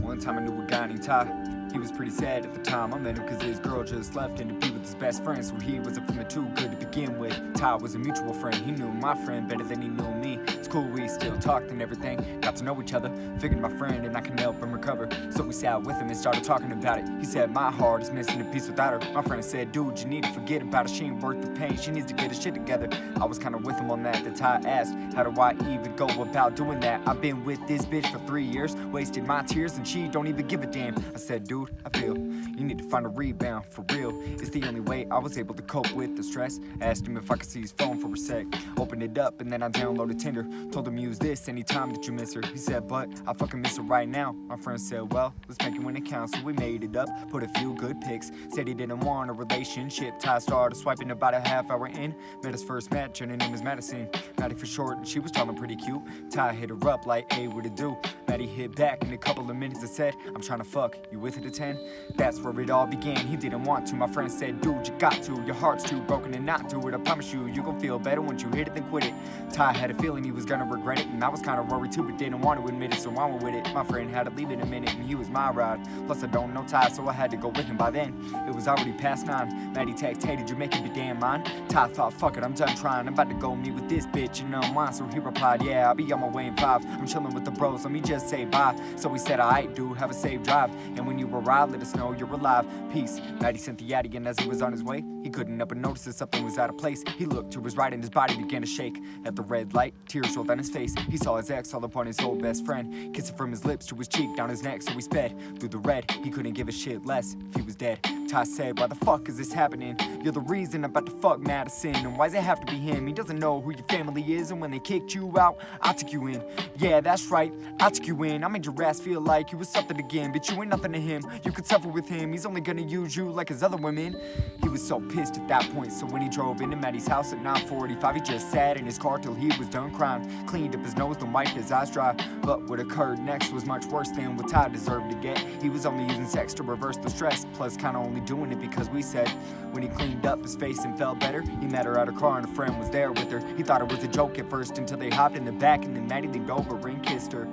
One time I knew a guy named Ty. He was pretty sad at the time. I met him cause his girl just left and to be with his best friend, so he wasn't feeling too good to begin with. Ty was a mutual friend. He knew my friend better than he knew me. It's cool, we still talked and everything, got to know each other, figured my friend and I can help him recover. So we sat with him and started talking about it. He said my heart is missing a piece without her. My friend said, dude, you need to forget about her. She ain't worth the pain, she needs to get her shit together. I was kinda with him on that. The Ty asked, how do I even go about doing that? I've been with this bitch for 3 years, wasted my tears and she don't even give a damn. I said, dude, I feel you need to find a rebound, for real. It's the only way I was able to cope with the stress. Asked him if I could see his phone for a sec. Opened it up and then I downloaded Tinder. Told him use this anytime that you miss her. He said, but I fucking miss her right now. My friend said, well, let's make it when it counts. So we made it up, put a few good pics. Said he didn't want a relationship. Ty started swiping about a half hour in. Met his first match and her name was Madison. Maddie for short, and she was talking pretty cute. Ty hit her up like, hey, what it do? Maddie hit back in a couple of minutes and said, I'm trying to fuck, you with it at 10? That's where it all began. He didn't want to. My friend said, dude, you got to. Your heart's too broken and not do it. I promise you, you gon' feel better once you hit it than quit it. Ty had a feeling he was gonna regret it, and I was kinda worried too, but didn't want to admit it, so I went with it. My friend had to leave in a minute, and he was my ride. Plus I don't know Ty, so I had to go with him. By then, it was already past 9. Maddie texted, hey, did you make it be damn mine? Ty thought, fuck it, I'm done trying. I'm about to go meet with this bitch and unwind. So he replied, yeah, I'll be on my way in 5. I'm chilling with the bros, let me just say bye. So we said, alright, dude, have a safe drive. And when you arrive, let us know you're alive. Peace. Maddie sent the yaddy, and as he was on his way, he couldn't help but notice that something was out of place. He looked to his right and his body began to shake. At the red light, tears rolled down his face. He saw his ex all upon his old best friend, kissing from his lips to his cheek, down his neck. So he sped through the red. He couldn't give a shit less if he was dead. Ty said, why the fuck is this happening? You're the reason I'm about to fuck Madison. And why's it have to be him? He doesn't know who your family is, and when they kicked you out, I took you in. Yeah, that's right, I took you in. I made your ass feel like you was something again, but you ain't nothing to him. You could suffer with him, he's only gonna use you like his other women. He was so pissed at that point, so when he drove into Maddie's house at 9:45, he just sat in his car till he was done crying. Cleaned up his nose, then wiped his eyes dry. But what occurred next was much worse than what Ty deserved to get. He was only using sex to reverse the stress, plus kinda only doing it because we said. When he cleaned up his face and felt better, he met her at her car and a friend was there with her. He thought it was a joke at first until they hopped in the back and then Maddie leaned over and kissed her.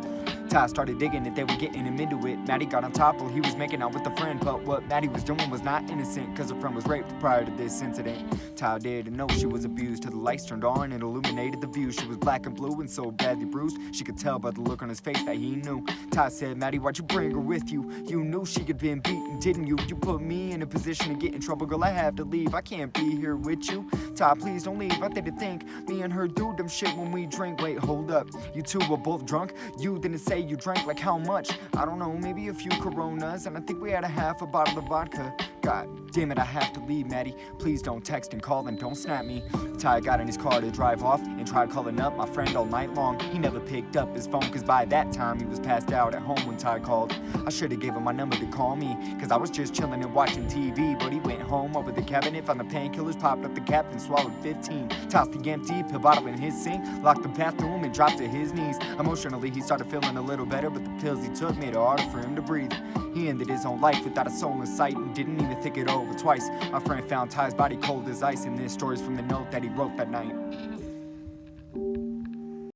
Ty started digging it, they were getting him into it. Maddie got on top while he was making out with a friend, but what Maddie was doing was not innocent, cause her friend was raped prior to this incident. Ty didn't know she was abused till the lights turned on and illuminated the view. She was black and blue and so badly bruised, she could tell by the look on his face that he knew. Ty said, Maddie, why'd you bring her with you? You knew she had been beaten, didn't you? You put me in a position to get in trouble, girl, I have to leave. I can't be here with you. Ty, please don't leave. I didn't think me and her do dumb shit when we drink. Wait, hold up. You two were both drunk? You didn't say you drank, like how much? I don't know, maybe a few Coronas, and I think we had a half a bottle of vodka. God damn it, I have to leave, Maddie. Please don't text and call and don't snap me. Ty got in his car to drive off and tried calling up my friend all night long. He never picked up his phone cause by that time he was passed out at home when Ty called. I should've gave him my number to call me cause I was just chilling and watching TV. But he went home over the cabinet, found the painkillers, popped up the cap, then swallowed 15. Tossed the empty pill bottle in his sink, locked the bathroom and dropped to his knees. Emotionally he started feeling a little better, but the pills he took made it harder for him to breathe. He ended his own life without a soul in sight and didn't even think it over twice. My friend found Ty's body cold as ice, and this story's from the note that he wrote that night.